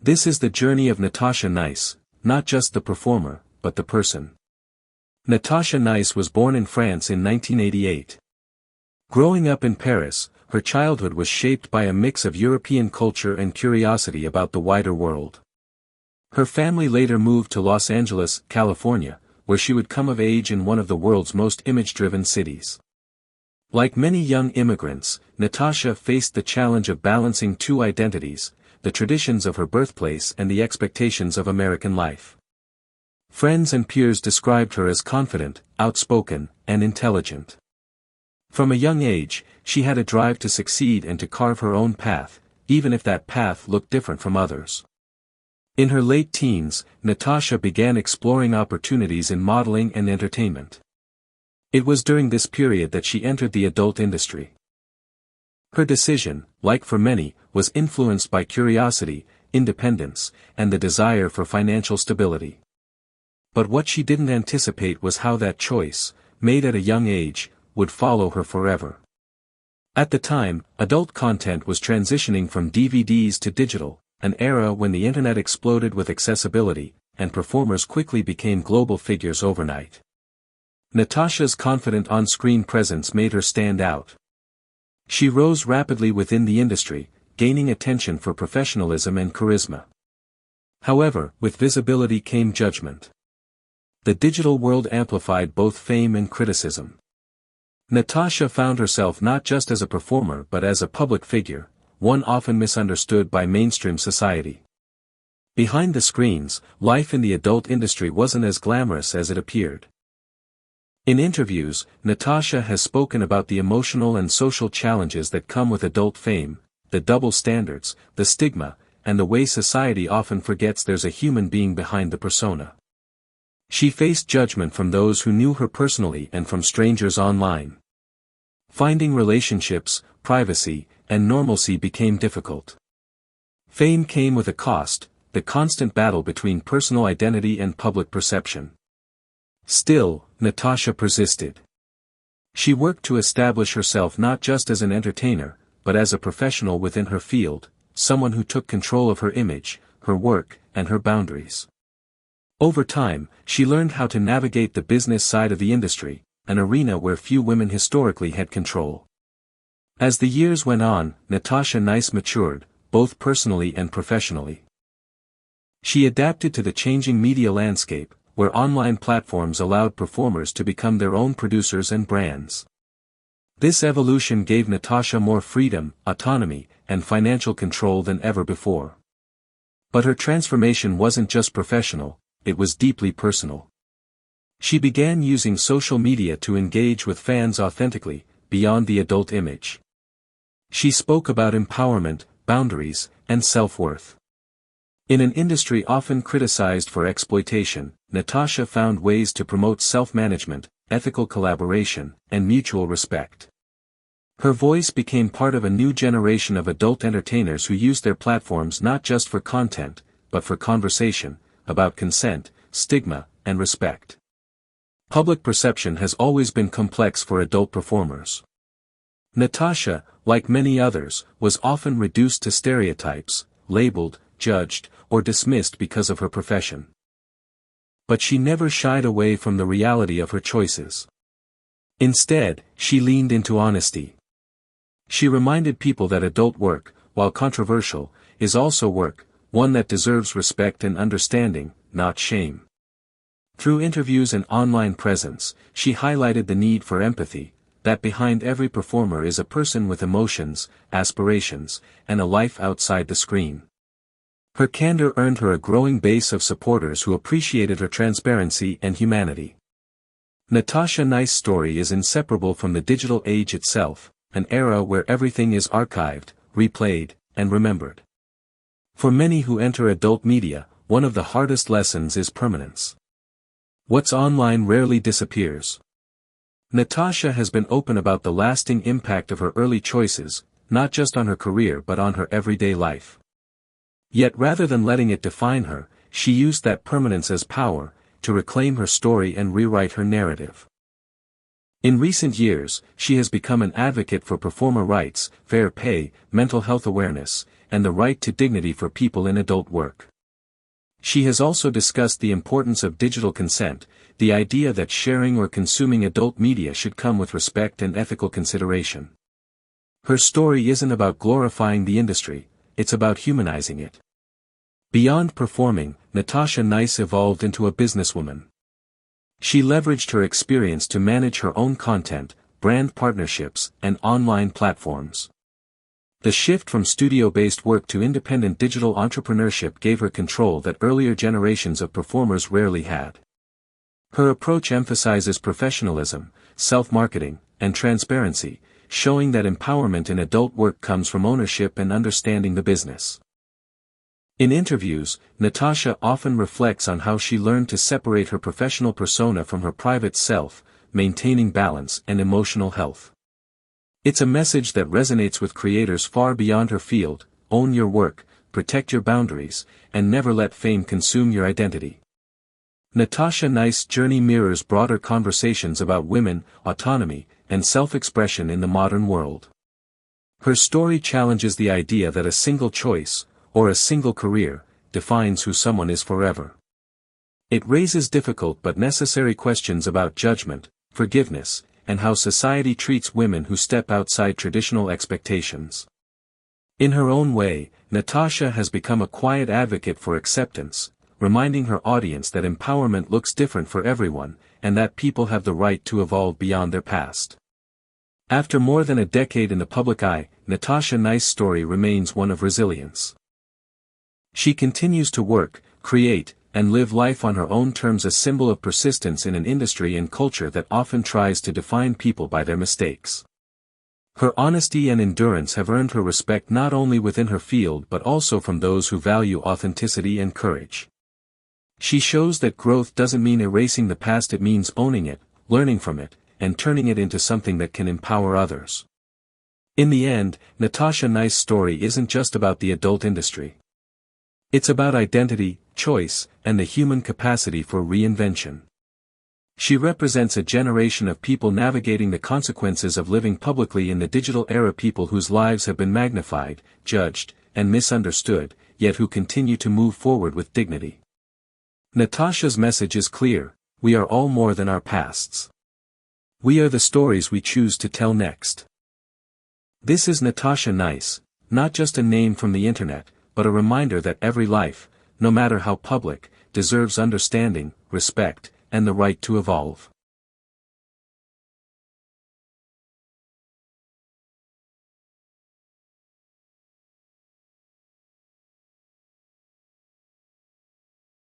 This is the journey of Natasha Nice, not just the performer, but the person. Natasha Nice was born in France in 1988. Growing up in Paris, her childhood was shaped by a mix of European culture and curiosity about the wider world. Her family later moved to Los Angeles, California, where she would come of age in one of the world's most image-driven cities. Like many young immigrants, Natasha faced the challenge of balancing two identities, the traditions of her birthplace and the expectations of American life. Friends and peers described her as confident, outspoken, and intelligent. From a young age, she had a drive to succeed and to carve her own path, even if that path looked different from others. In her late teens, Natasha began exploring opportunities in modeling and entertainment. It was during this period that she entered the adult industry. Her decision, like for many, was influenced by curiosity, independence, and the desire for financial stability. But what she didn't anticipate was how that choice, made at a young age, would follow her forever. At the time, adult content was transitioning from DVDs to digital, an era when the internet exploded with accessibility, and performers quickly became global figures overnight. Natasha's confident on-screen presence made her stand out. She rose rapidly within the industry, gaining attention for professionalism and charisma. However, with visibility came judgment. The digital world amplified both fame and criticism. Natasha found herself not just as a performer but as a public figure, one often misunderstood by mainstream society. Behind the screens, life in the adult industry wasn't as glamorous as it appeared. In interviews, Natasha has spoken about the emotional and social challenges that come with adult fame, the double standards, the stigma, and the way society often forgets there's a human being behind the persona. She faced judgment from those who knew her personally and from strangers online. Finding relationships, privacy, and normalcy became difficult. Fame came with a cost, the constant battle between personal identity and public perception. Still, Natasha persisted. She worked to establish herself not just as an entertainer, but as a professional within her field, someone who took control of her image, her work, and her boundaries. Over time, she learned how to navigate the business side of the industry, an arena where few women historically had control. As the years went on, Natasha Nice matured, both personally and professionally. She adapted to the changing media landscape, where online platforms allowed performers to become their own producers and brands. This evolution gave Natasha more freedom, autonomy, and financial control than ever before. But her transformation wasn't just professional, it was deeply personal. She began using social media to engage with fans authentically, beyond the adult image. She spoke about empowerment, boundaries, and self-worth. In an industry often criticized for exploitation, Natasha found ways to promote self-management, ethical collaboration, and mutual respect. Her voice became part of a new generation of adult entertainers who use their platforms not just for content, but for conversation, about consent, stigma, and respect. Public perception has always been complex for adult performers. Natasha, like many others, was often reduced to stereotypes, labeled, judged, or dismissed because of her profession. But she never shied away from the reality of her choices. Instead, she leaned into honesty. She reminded people that adult work, while controversial, is also work, one that deserves respect and understanding, not shame. Through interviews and online presence, she highlighted the need for empathy, that behind every performer is a person with emotions, aspirations, and a life outside the screen. Her candor earned her a growing base of supporters who appreciated her transparency and humanity. Natasha Nice's story is inseparable from the digital age itself, an era where everything is archived, replayed, and remembered. For many who enter adult media, one of the hardest lessons is permanence. What's online rarely disappears. Natasha has been open about the lasting impact of her early choices, not just on her career but on her everyday life. Yet rather than letting it define her, she used that permanence as power, to reclaim her story and rewrite her narrative. In recent years, she has become an advocate for performer rights, fair pay, mental health awareness, and the right to dignity for people in adult work. She has also discussed the importance of digital consent, the idea that sharing or consuming adult media should come with respect and ethical consideration. Her story isn't about glorifying the industry, it's about humanizing it. Beyond performing, Natasha Nice evolved into a businesswoman. She leveraged her experience to manage her own content, brand partnerships, and online platforms. The shift from studio-based work to independent digital entrepreneurship gave her control that earlier generations of performers rarely had. Her approach emphasizes professionalism, self-marketing, and transparency, showing that empowerment in adult work comes from ownership and understanding the business. In interviews, Natasha often reflects on how she learned to separate her professional persona from her private self, maintaining balance and emotional health. It's a message that resonates with creators far beyond her field: own your work, protect your boundaries, and never let fame consume your identity. Natasha Nice's journey mirrors broader conversations about women, autonomy, and self-expression in the modern world. Her story challenges the idea that a single choice, or a single career, defines who someone is forever. It raises difficult but necessary questions about judgment, forgiveness, and how society treats women who step outside traditional expectations. In her own way, Natasha has become a quiet advocate for acceptance, reminding her audience that empowerment looks different for everyone, and that people have the right to evolve beyond their past. After more than a decade in the public eye, Natasha Nice's story remains one of resilience. She continues to work, create, and live life on her own terms, a symbol of persistence in an industry and culture that often tries to define people by their mistakes. Her honesty and endurance have earned her respect not only within her field but also from those who value authenticity and courage. She shows that growth doesn't mean erasing the past, it means owning it, learning from it, and turning it into something that can empower others. In the end, Natasha Nice's story isn't just about the adult industry. It's about identity, choice, and the human capacity for reinvention. She represents a generation of people navigating the consequences of living publicly in the digital era, people whose lives have been magnified, judged, and misunderstood, yet who continue to move forward with dignity. Natasha's message is clear: we are all more than our pasts. We are the stories we choose to tell next. This is Natasha Nice, not just a name from the internet, but a reminder that every life, no matter how public, deserves understanding, respect, and the right to evolve.